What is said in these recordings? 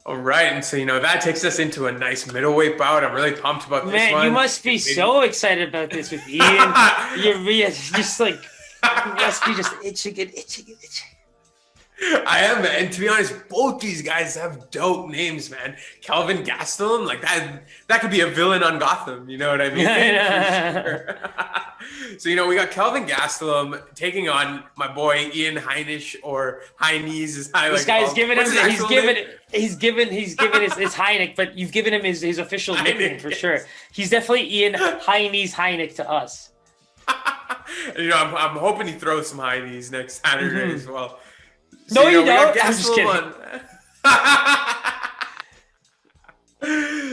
All right, and so that takes us into a nice middleweight bout. I'm really pumped about this Man, one. you must be so excited about this with Ian. You're just like, you must be just itching. I am, and to be honest, both these guys have dope names, man. Kelvin Gastelum, like that could be a villain on Gotham. You know what I mean? For sure. So we got Kelvin Gastelum taking on my boy Ian Heinisch, or Heinisch, as I like. This guy's given him. He's given his Heineck, but you've given him his official nickname for sure. He's definitely Ian Heinesch to us. I'm hoping he throws some Heinisch next Saturday as well. So, no, you don't. I'm just kidding.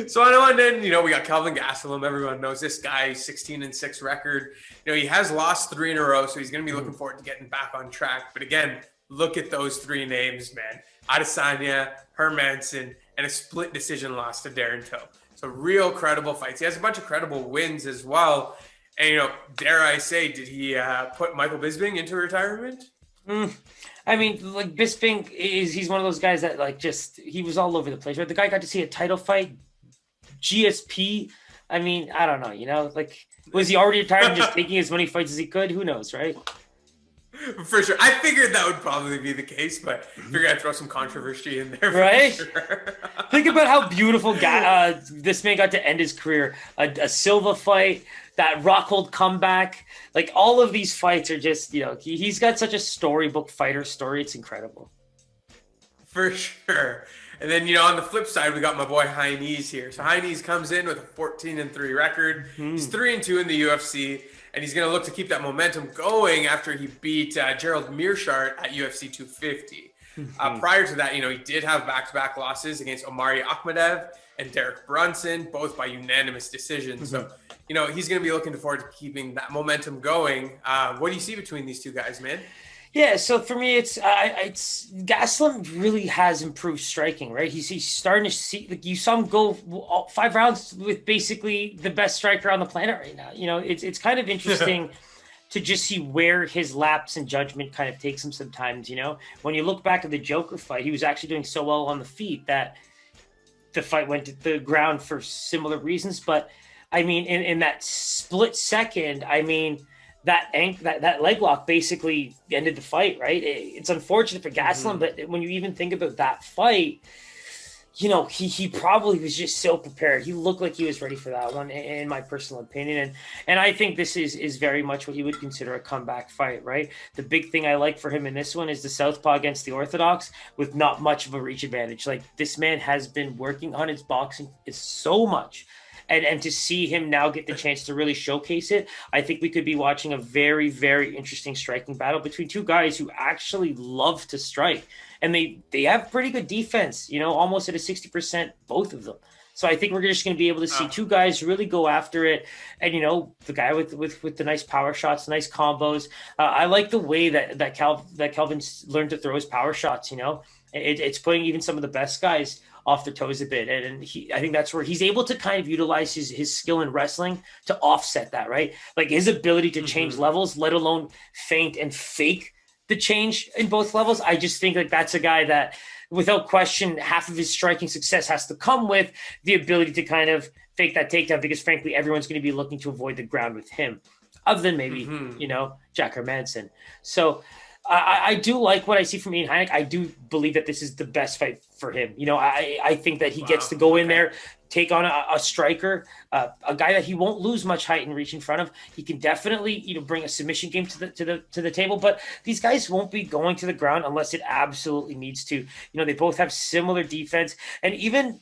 So on one end, we got Kelvin Gastelum. Everyone knows this guy, 16-6 record. He has lost 3 in a row, so he's going to be looking forward to getting back on track. But again, look at those 3 names, man. Adesanya, Hermansson, and a split decision loss to Darren Till. So real credible fights. He has a bunch of credible wins as well. And, dare I say, did he put Michael Bisping into retirement? I mean, like, Bisping he's one of those guys that he was all over the place, right? The guy got to see a title fight, GSP. I mean, I don't know, was he already retired and just taking as many fights as he could? Who knows, right? For sure. I figured that would probably be the case, but I figured I'd throw some controversy in there. Right? Sure. Think about how beautiful this man got to end his career. A Silva fight, that Rockhold comeback. Like, all of these fights are just, he's got such a storybook fighter story. It's incredible. For sure. And then, on the flip side, we got my boy Heinisch here. So Heinisch comes in with a 14-3 record. He's 3-2 in the UFC. And he's going to look to keep that momentum going after he beat Gerald Meerschaert at UFC 250. Prior to that, he did have back-to-back losses against Omari Akhmadev and Derek Brunson, both by unanimous decision. So, he's going to be looking forward to keeping that momentum going. What do you see between these two guys, man? Yeah, so for me, it's Gastelum really has improved striking, right? He's starting to see, you saw him go 5 rounds with basically the best striker on the planet right now. It's kind of interesting to just see where his lapse in judgment kind of takes him sometimes. When you look back at the Joker fight, he was actually doing so well on the feet that the fight went to the ground for similar reasons. But I mean, in that split second, I mean, that leg lock basically ended the fight, right? It's unfortunate for Gastelum, but when you even think about that fight, he probably was just so prepared. He looked like he was ready for that one, in my personal opinion. And I think this is very much what you would consider a comeback fight, right? The big thing I like for him in this one is the southpaw against the orthodox with not much of a reach advantage. Like, this man has been working on his boxing so much. And to see him now get the chance to really showcase it, I think we could be watching a very, very interesting striking battle between two guys who actually love to strike. And they have pretty good defense, almost at a 60%, both of them. So I think we're just going to be able to see two guys really go after it. And, the guy with the nice power shots, nice combos. I like the way that Kelvin's learned to throw his power shots, It's putting even some of the best guys off their toes a bit. And I think that's where he's able to kind of utilize his skill in wrestling to offset that, right? Like, his ability to change levels, let alone feint and fake the change in both levels. I just think that's a guy that, without question, half of his striking success has to come with the ability to kind of fake that takedown, because frankly, everyone's going to be looking to avoid the ground with him, other than maybe, Jack Hermansson. So I do like what I see from Ian Heinisch. I do believe that this is the best fight for him. I think that he gets to go in there, take on a striker, a guy that he won't lose much height and reach in front of. He can definitely, bring a submission game to the table. But these guys won't be going to the ground unless it absolutely needs to. They both have similar defense, and even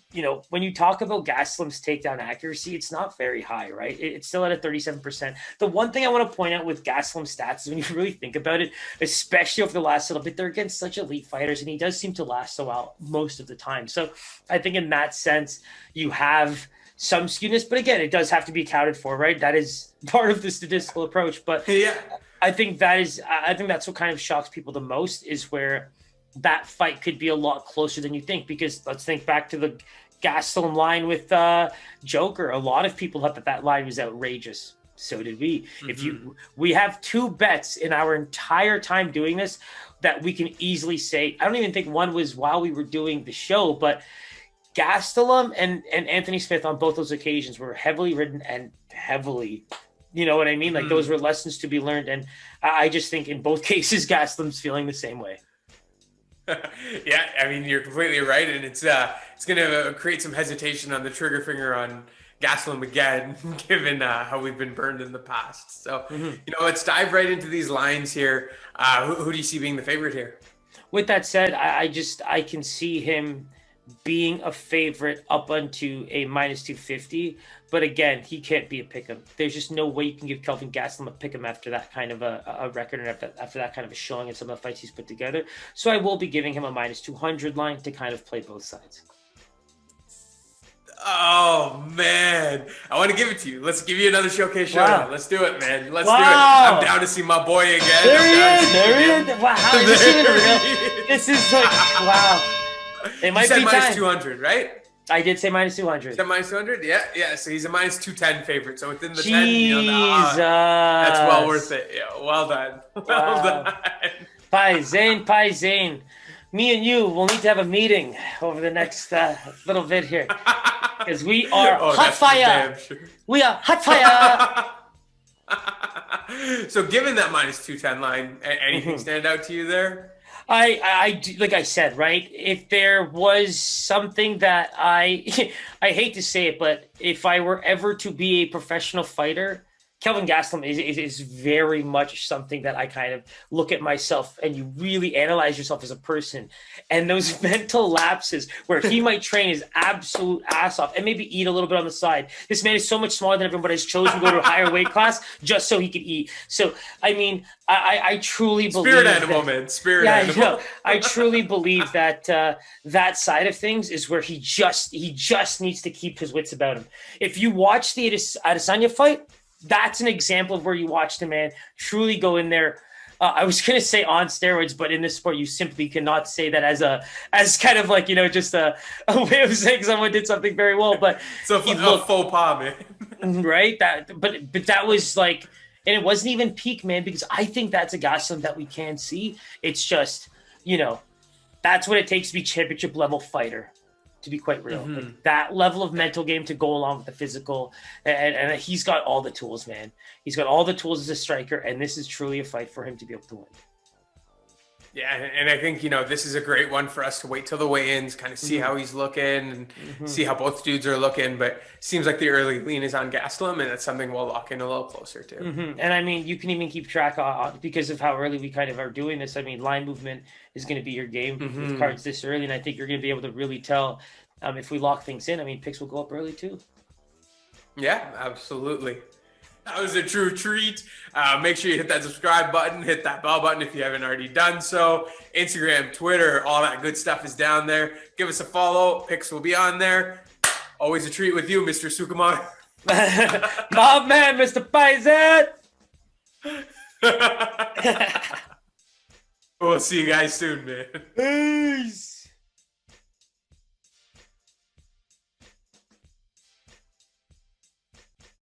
when you talk about Gastelum's takedown accuracy, it's not very high, right? It's still at a 37%. The one thing I want to point out with Gastelum's stats is, when you really think about it, especially over the last little bit, they're against such elite fighters, and he does seem to last a while most of the time. So I think in that sense, you have some skewness, but again, it does have to be accounted for, right? That is part of the statistical approach. But yeah, I think that's what kind of shocks people the most, is where that fight could be a lot closer than you think. Because let's think back to the Gastelum line with Joker. A lot of people thought that line was outrageous. So did we. We have 2 bets in our entire time doing this that we can easily say. I don't even think one was while we were doing the show, but Gastelum and Anthony Smith on both those occasions were heavily ridden and heavily, you know what I mean? Like those were lessons to be learned. And I just think in both cases, Gastelum's feeling the same way. Yeah, I mean, you're completely right. And it's going to create some hesitation on the trigger finger on Gastelum again, given how we've been burned in the past. So, let's dive right into these lines here. Who do you see being the favorite here? With that said, I can see him being a favorite up onto a -250, but again, he can't be a pick'em. There's just no way you can give Kelvin Gastelum a pick'em after that kind of a record and after that kind of a showing in some of the fights he's put together. So I will be giving him a -200 line to kind of play both sides. Oh man, I want to give it to you. Let's give you another showcase show. Wow. Let's do it, man. Let's do it. I'm down to see my boy again. There he is. Wow, how is this even real? This is like wow. It might be time. -200, right? I did say -200. Is that -200? Yeah. So he's a -210 favorite. So within the Jesus. 10, that's well worth it. Yeah, well done. Well done. Paizen. Me and you will need to have a meeting over the next little bit here. Because we are hot fire. Sure. We are hot fire. So given that -210 line, anything stand out to you there? I like I said, right? If there was something that I hate to say it, but if I were ever to be a professional fighter, Kelvin Gastelum is very much something that I kind of look at myself, and you really analyze yourself as a person, and those mental lapses where he might train his absolute ass off and maybe eat a little bit on the side. This man is so much smaller than everyone, but has chosen to go to a higher weight class just so he could eat. So, I mean, I truly believe Spirit animal, man. Spirit animal. You know, I truly believe that that side of things is where he just needs to keep his wits about him. If you watch the Adesanya fight, that's an example of where you watch the man truly go in there. I was going to say on steroids, but in this sport, you simply cannot say that as kind of like, just a way of saying someone did something very well. But so a faux pas, man. Right? But that was like, and it wasn't even peak, man, because I think that's a Gastelum that we can see. It's just, that's what it takes to be championship level fighter. To be quite real, like that level of mental game to go along with the physical, and he's got all the tools, man. He's got all the tools as a striker, and this is truly a fight for him to be able to win. Yeah, and I think, this is a great one for us to wait till the weigh-ins, kind of see how he's looking and see how both dudes are looking. But it seems like the early lean is on Gastelum, and that's something we'll lock in a little closer to. And I mean, you can even keep track because of how early we kind of are doing this. I mean, line movement is going to be your game with cards this early, and I think you're going to be able to really tell if we lock things in. I mean, picks will go up early too. Yeah, absolutely. That was a true treat. Make sure you hit that subscribe button, hit that bell button if you haven't already done so. Instagram, Twitter, all that good stuff is down there. Give us a follow. Picks will be on there. Always a treat with you, Mr. Sukumar. My man, Mr. Paisan. We'll see you guys soon, man.